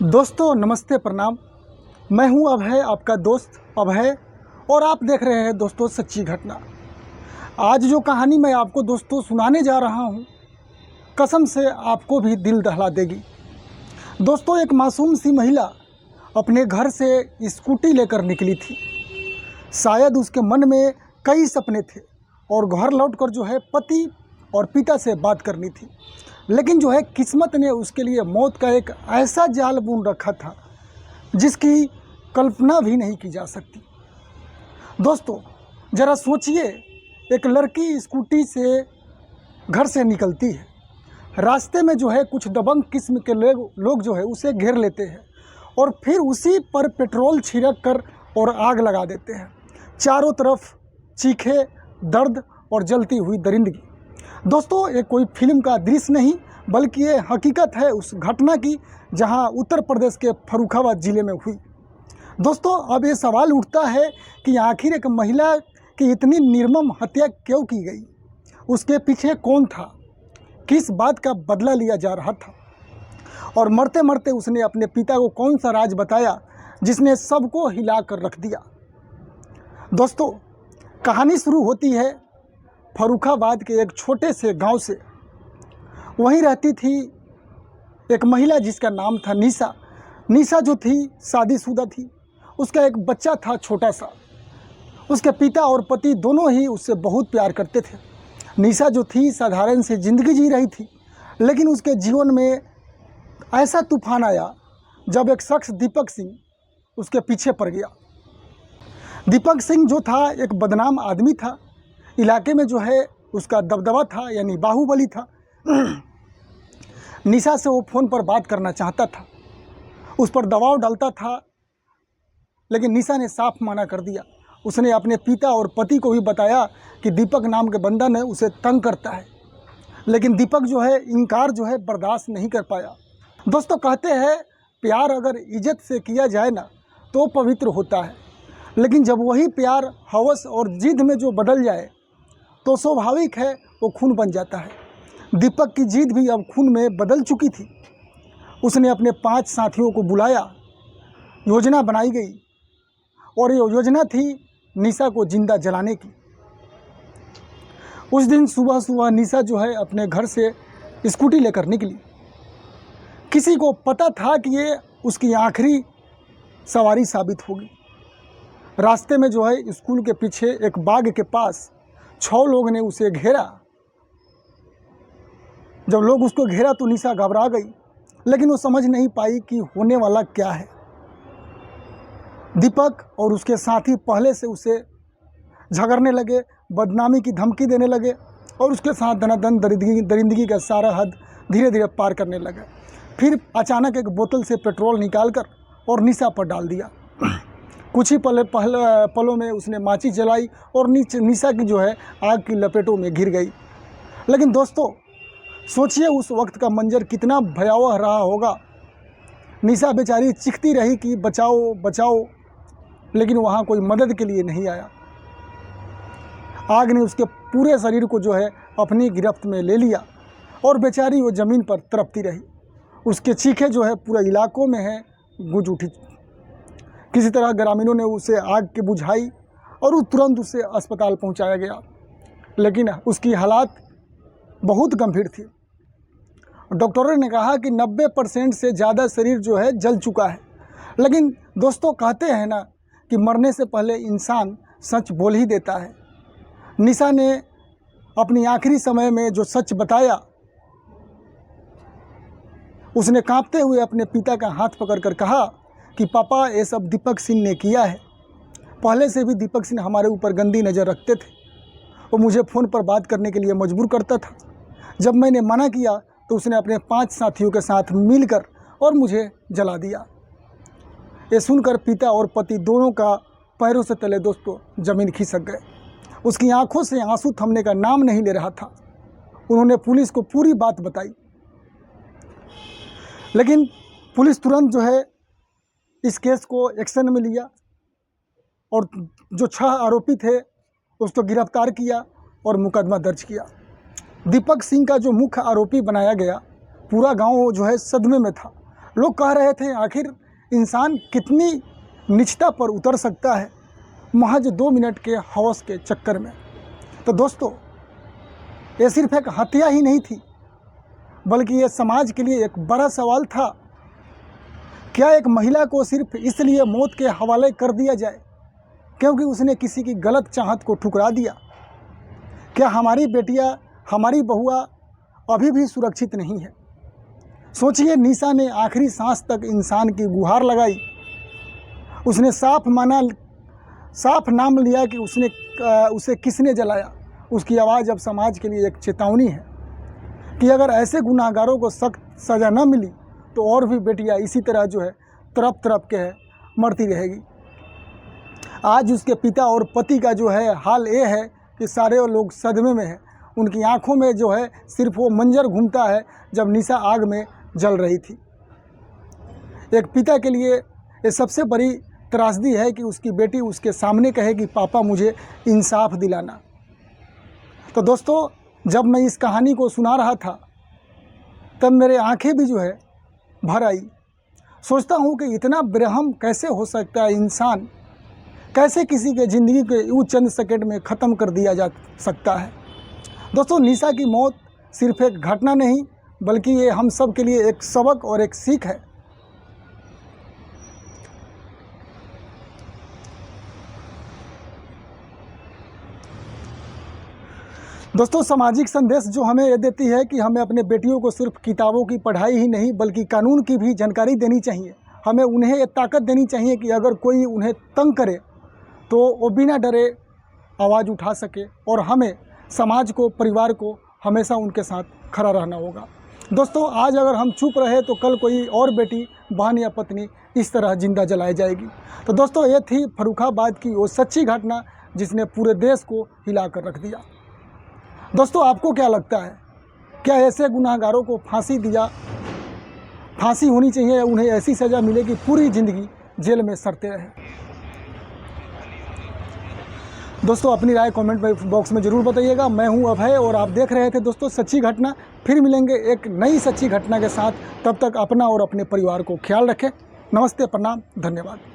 दोस्तों नमस्ते प्रणाम। मैं हूं अभय, आपका दोस्त अभय, और आप देख रहे हैं दोस्तों सच्ची घटना। आज जो कहानी मैं आपको दोस्तों सुनाने जा रहा हूं, कसम से आपको भी दिल दहला देगी। दोस्तों एक मासूम सी महिला अपने घर से स्कूटी लेकर निकली थी। शायद उसके मन में कई सपने थे और घर लौटकर जो है पति और पिता से बात करनी थी, लेकिन जो है किस्मत ने उसके लिए मौत का एक ऐसा जाल बुन रखा था जिसकी कल्पना भी नहीं की जा सकती। दोस्तों ज़रा सोचिए, एक लड़की स्कूटी से घर से निकलती है, रास्ते में जो है कुछ दबंग किस्म के लोग जो है उसे घेर लेते हैं और फिर उसी पर पेट्रोल छिड़क कर और आग लगा देते हैं। चारों तरफ चीखे, दर्द और जलती हुई दरिंदगी। दोस्तों ये कोई फिल्म का दृश्य नहीं, बल्कि ये हकीकत है उस घटना की जहां उत्तर प्रदेश के फर्रुखाबाद ज़िले में हुई। दोस्तों अब ये सवाल उठता है कि आखिर एक महिला की इतनी निर्मम हत्या क्यों की गई? उसके पीछे कौन था? किस बात का बदला लिया जा रहा था? और मरते मरते उसने अपने पिता को कौन सा राज बताया जिसने सबको हिला कर रख दिया? दोस्तों कहानी शुरू होती है फर्रुखाबाद के एक छोटे से गांव से। वहीं रहती थी एक महिला जिसका नाम था निशा। निशा जो थी शादीशुदा थी, उसका एक बच्चा था छोटा सा। उसके पिता और पति दोनों ही उससे बहुत प्यार करते थे। निशा जो थी साधारण सी ज़िंदगी जी रही थी, लेकिन उसके जीवन में ऐसा तूफान आया जब एक शख्स दीपक सिंह उसके पीछे पड़ गया। दीपक सिंह जो था एक बदनाम आदमी था, इलाके में जो है उसका दबदबा था, यानी बाहुबली था। निशा से वो फ़ोन पर बात करना चाहता था, उस पर दबाव डालता था, लेकिन निशा ने साफ मना कर दिया। उसने अपने पिता और पति को भी बताया कि दीपक नाम के बंदा ने उसे तंग करता है, लेकिन दीपक जो है इनकार जो है बर्दाश्त नहीं कर पाया। दोस्तों कहते हैं प्यार अगर इज्जत से किया जाए ना तो पवित्र होता है, लेकिन जब वही प्यार हवस और जिद में जो बदल जाए तो स्वाभाविक है वो खून बन जाता है। दीपक की जिद भी अब खून में बदल चुकी थी। उसने अपने 5 साथियों को बुलाया, योजना बनाई गई और ये योजना थी निशा को जिंदा जलाने की। उस दिन सुबह सुबह निशा जो है अपने घर से स्कूटी लेकर निकली। किसी को पता था कि ये उसकी आखिरी सवारी साबित होगी। रास्ते में जो है स्कूल के पीछे एक बाग के पास 6 लोग ने उसे घेरा। जब लोग उसको घेरा तो निशा घबरा गई, लेकिन वो समझ नहीं पाई कि होने वाला क्या है। दीपक और उसके साथी पहले से उसे झगड़ने लगे, बदनामी की धमकी देने लगे और उसके साथ धनाधन दरिंदगी का सारा हद धीरे धीरे पार करने लगे। फिर अचानक एक बोतल से पेट्रोल निकालकर और निशा पर डाल दिया। कुछ ही पलों में उसने माचिस जलाई और निशा की जो है आग की लपेटों में घिर गई। लेकिन दोस्तों सोचिए उस वक्त का मंजर कितना भयावह रहा होगा। निशा बेचारी चीखती रही कि बचाओ बचाओ, लेकिन वहाँ कोई मदद के लिए नहीं आया। आग ने उसके पूरे शरीर को जो है अपनी गिरफ्त में ले लिया और बेचारी वो ज़मीन पर तड़पती रही। उसके चीखें जो है पूरे इलाकों में है गूंज उठी। किसी तरह ग्रामीणों ने उसे आग की बुझाई और तुरंत उसे अस्पताल पहुंचाया गया, लेकिन उसकी हालात बहुत गंभीर थी। डॉक्टरों ने कहा कि 90% से ज़्यादा शरीर जो है जल चुका है। लेकिन दोस्तों कहते हैं ना कि मरने से पहले इंसान सच बोल ही देता है। निशा ने अपनी आखिरी समय में जो सच बताया, उसने कांपते हुए अपने पिता का हाथ पकड़कर कहा कि पापा ये सब दीपक सिंह ने किया है। पहले से भी दीपक सिंह हमारे ऊपर गंदी नज़र रखते थे। वो मुझे फ़ोन पर बात करने के लिए मजबूर करता था। जब मैंने मना किया तो उसने अपने 5 साथियों के साथ मिलकर और मुझे जला दिया। ये सुनकर पिता और पति दोनों का पैरों से तले दोस्तों ज़मीन खिसक गए। उसकी आंखों से आंसू थमने का नाम नहीं ले रहा था। उन्होंने पुलिस को पूरी बात बताई, लेकिन पुलिस तुरंत जो है इस केस को एक्शन में लिया और जो 6 आरोपी थे उसको गिरफ्तार किया और मुकदमा दर्ज किया। दीपक सिंह का जो मुख्य आरोपी बनाया गया, पूरा गांव जो है सदमे में था। लोग कह रहे थे आखिर इंसान कितनी नीचता पर उतर सकता है महज 2 मिनट के हवस के चक्कर में। तो दोस्तों, ये सिर्फ एक हत्या ही नहीं थी, बल्कि ये समाज के लिए एक बड़ा सवाल था। क्या एक महिला को सिर्फ इसलिए मौत के हवाले कर दिया जाए क्योंकि उसने किसी की गलत चाहत को ठुकरा दिया? क्या हमारी बेटियां, हमारी बहुआ अभी भी सुरक्षित नहीं है? सोचिए, निशा ने आखिरी सांस तक इंसान की गुहार लगाई। उसने साफ नाम लिया कि उसे किसने जलाया। उसकी आवाज़ अब समाज के लिए एक चेतावनी है कि अगर ऐसे गुनाहगारों को सख्त सज़ा न मिली तो और भी बेटियां इसी तरह जो है तड़प के मरती रहेगी। आज उसके पिता और पति का जो है हाल ये है कि सारे लोग सदमे में हैं। उनकी आंखों में जो है सिर्फ वो मंजर घूमता है जब निशा आग में जल रही थी। एक पिता के लिए ये सबसे बड़ी त्रासदी है कि उसकी बेटी उसके सामने कहे कि पापा मुझे इंसाफ दिलाना। तो दोस्तों, जब मैं इस कहानी को सुना रहा था तब मेरे आंखें भी जो है भर आई। सोचता हूँ कि इतना बेरहम कैसे हो सकता है इंसान, कैसे किसी के ज़िंदगी के यूँ चंद सेकंड में ख़त्म कर दिया जा सकता है। दोस्तों, निशा की मौत सिर्फ एक घटना नहीं बल्कि ये हम सब के लिए एक सबक और एक सीख है। दोस्तों, सामाजिक संदेश जो हमें ये देती है कि हमें अपने बेटियों को सिर्फ किताबों की पढ़ाई ही नहीं बल्कि कानून की भी जानकारी देनी चाहिए। हमें उन्हें ये ताकत देनी चाहिए कि अगर कोई उन्हें तंग करे तो वो बिना डरे आवाज़ उठा सके, और हमें समाज को, परिवार को हमेशा उनके साथ खड़ा रहना होगा। दोस्तों, आज अगर हम चुप रहे तो कल कोई और बेटी, बहन या पत्नी इस तरह जिंदा जलाई जाएगी। तो दोस्तों, ये थी फर्रुखाबाद की वो सच्ची घटना जिसने पूरे देश को हिला कर रख दिया। दोस्तों, आपको क्या लगता है, क्या ऐसे गुनाहगारों को फांसी होनी चाहिए या उन्हें ऐसी सज़ा मिले कि पूरी ज़िंदगी जेल में सड़ते रहे? दोस्तों, अपनी राय कमेंट बॉक्स में ज़रूर बताइएगा। मैं हूं अभय और आप देख रहे थे दोस्तों सच्ची घटना। फिर मिलेंगे एक नई सच्ची घटना के साथ। तब तक अपना और अपने परिवार को ख्याल रखें। नमस्ते, प्रणाम, धन्यवाद।